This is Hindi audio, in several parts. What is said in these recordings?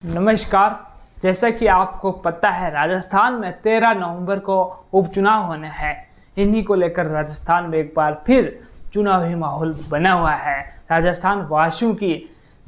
नमस्कार। जैसा कि आपको पता है, राजस्थान में 13 नवंबर को उपचुनाव होने हैं। इन्हीं को लेकर राजस्थान में एक बार फिर चुनावी माहौल बना हुआ है। राजस्थान वासियों की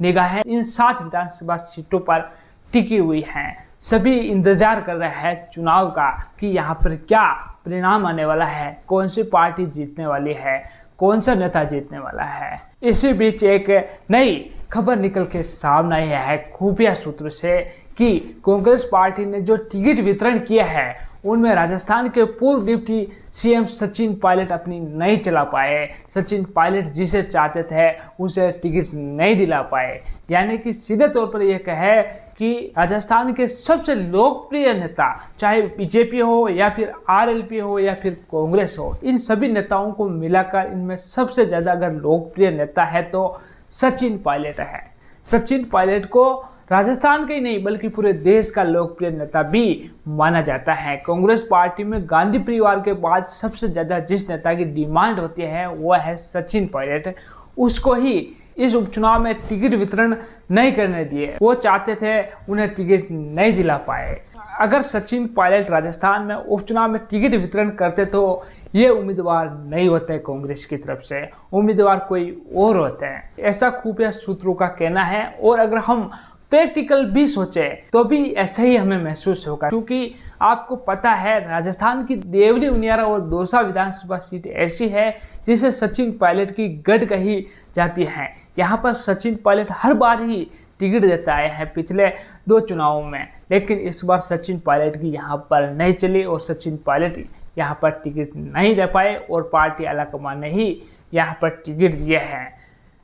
निगाहें इन 7 विधानसभा सीटों पर टिकी हुई हैं। सभी इंतजार कर रहे हैं चुनाव का कि यहाँ पर क्या परिणाम आने वाला है, कौन सी पार्टी जीतने वाली है, कौन सा नेता जीतने वाला है। इसी बीच एक नई खबर निकल के सामने आई है खुफिया सूत्र से कि कांग्रेस पार्टी ने जो टिकट वितरण किया है उनमें राजस्थान के पूर्व डिप्टी सीएम सचिन पायलट अपनी नहीं चला पाए। सचिन पायलट जिसे चाहते थे उसे टिकट नहीं दिला पाए। यानी कि सीधे तौर पर यह कहे कि राजस्थान के सबसे लोकप्रिय नेता, चाहे बीजेपी हो या फिर आरएलपी हो या फिर कांग्रेस हो, इन सभी नेताओं को मिलाकर इनमें सबसे ज़्यादा अगर लोकप्रिय नेता है तो सचिन पायलट है। सचिन पायलट को राजस्थान के ही नहीं बल्कि पूरे देश का लोकप्रिय नेता भी माना जाता है। कांग्रेस पार्टी में गांधी परिवार के बाद सबसे ज़्यादा जिस नेता की डिमांड होती है वो है सचिन पायलट। उसको ही इस उपचुनाव में टिकट वितरण नहीं करने दिए। वो चाहते थे, उन्हें टिकट नहीं दिला पाए। अगर सचिन पायलट राजस्थान में उपचुनाव में टिकट वितरण करते तो ये उम्मीदवार नहीं होते कांग्रेस की तरफ से, उम्मीदवार कोई और होते हैं, ऐसा खुफिया सूत्रों का कहना है। और अगर हम प्रैक्टिकल भी सोचे तो भी ऐसा ही हमें महसूस होगा, क्योंकि आपको पता है राजस्थान की देवली, उनियारा और दौसा विधानसभा सीट ऐसी है जिसे सचिन पायलट की गढ़ कही जाती है। यहाँ पर सचिन पायलट हर बार ही टिकट देते आए हैं पिछले 2 चुनावों में, लेकिन इस बार सचिन पायलट की यहाँ पर नहीं चली और सचिन पायलट यहाँ पर टिकट नहीं दे पाए और पार्टी आलाकमान ने ही यहाँ पर टिकट दिए हैं।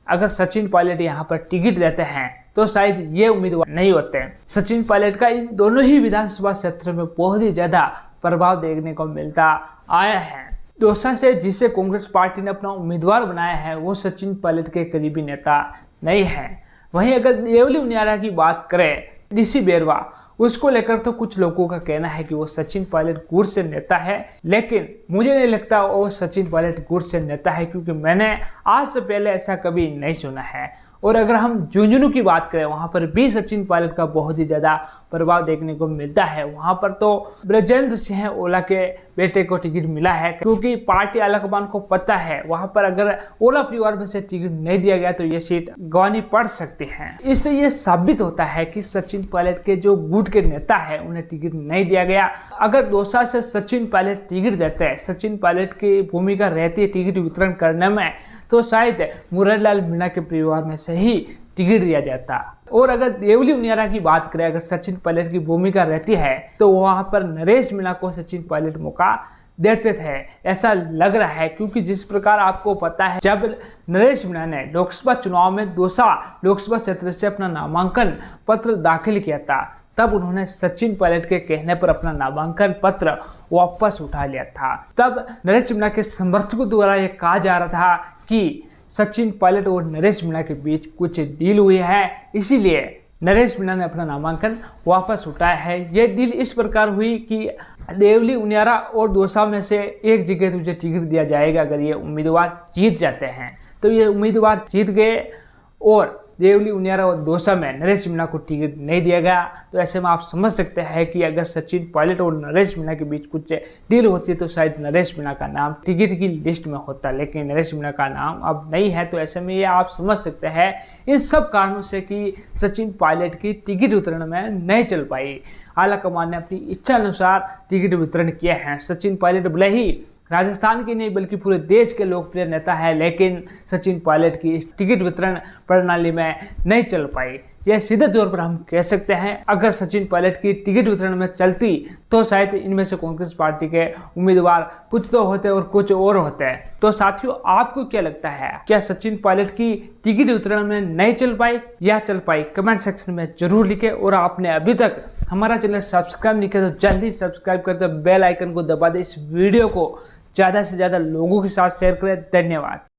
अगर सचिन पायलट यहाँ पर टिकट देते हैं तो शायद ये उम्मीदवार नहीं होते। सचिन पायलट का इन दोनों ही विधानसभा क्षेत्र में बहुत ही ज़्यादा प्रभाव देखने को मिलता आया है। दौसा से जिसे कांग्रेस पार्टी ने अपना उम्मीदवार बनाया है वो सचिन पायलट के करीबी नेता नहीं है। वहीं अगर देवली उनियारा की बात करें, ऋषि बेरवा, उसको लेकर तो कुछ लोगों का कहना है कि वो सचिन पायलट गुट से नेता है, लेकिन मुझे नहीं लगता वो सचिन पायलट गुट से नेता है, क्योंकि मैंने आज से पहले ऐसा कभी नहीं सुना है। और अगर हम झुंझुनू की बात करें, वहाँ पर भी सचिन पायलट का बहुत ही ज़्यादा प्रभाव देखने को मिलता है। वहाँ पर तो ब्रजेंद्र सिंह ओला के बेटे को टिकट मिला है, क्योंकि पार्टी आलाकमान को पता है वहाँ पर अगर ओला परिवार में से टिकट नहीं दिया गया तो ये सीट गंवानी पड़ सकती है। इससे ये साबित होता है कि सचिन पायलट के जो गुट के नेता है उन्हें टिकट नहीं दिया गया। अगर दौसा से सचिन पायलट टिकट देते हैं, सचिन पायलट की भूमिका रहती है टिकट वितरण करने में, तो शायद मुरारीलाल मीणा के परिवार में से ही टिकट दिया जाता। और अगर देवली उनियारा की बात करें, अगर सचिन पायलट की भूमिका रहती है तो वहाँ पर नरेश मीणा को सचिन पायलट मौका देते थे, ऐसा लग रहा है। क्योंकि जिस प्रकार आपको पता है, जब नरेश मीणा ने लोकसभा चुनाव में दौसा लोकसभा क्षेत्र से अपना नामांकन पत्र दाखिल किया था, तब उन्होंने सचिन पायलट के कहने पर अपना नामांकन पत्र वापस उठा लिया था। तब नरेश मीणा के समर्थकों द्वारा यह कहा जा रहा था कि सचिन पायलट और नरेश मीणा के बीच कुछ डील हुई है, इसीलिए नरेश मीणा ने अपना नामांकन वापस उठाया है। यह डील इस प्रकार हुई कि देवली, उनियारा और दौसा में से एक जगह तुझे टिकट दिया जाएगा अगर ये उम्मीदवार जीत जाते हैं। तो ये उम्मीदवार जीत गए और देवली, उनियारा और दौसा में नरेश मीणा को टिकट नहीं दिया गया। तो ऐसे में आप समझ सकते हैं कि अगर सचिन पायलट और नरेश मीणा के बीच कुछ डील होती तो शायद नरेश मीणा का नाम टिकट की लिस्ट में होता, लेकिन नरेश मीणा का नाम अब नहीं है। तो ऐसे में ये आप समझ सकते हैं इन सब कारणों से कि सचिन पायलट की टिकट वितरण में नहीं चल पाई। आलाकमान ने अपनी इच्छा अनुसार टिकट वितरण किया है। सचिन पायलट भले ही राजस्थान के नहीं बल्कि पूरे देश के लोकप्रिय नेता है, लेकिन सचिन पायलट की इस टिकट वितरण प्रणाली में नहीं चल पाई। यह सीधे तौर पर हम कह सकते हैं, अगर सचिन पायलट की टिकट वितरण में चलती तो शायद इनमें से कांग्रेस पार्टी के उम्मीदवार कुछ तो होते और कुछ और होते। तो साथियों, आपको क्या लगता है, क्या सचिन पायलट की टिकट वितरण में नहीं चल पाई या चल पाई? कमेंट सेक्शन में जरूर लिखें। और आपने अभी तक हमारा चैनल सब्सक्राइब नहीं किया तो जल्दी सब्सक्राइब कर दो, बेल आइकन को दबा दे, इस वीडियो को ज़्यादा से ज़्यादा लोगों के साथ शेयर करें। धन्यवाद।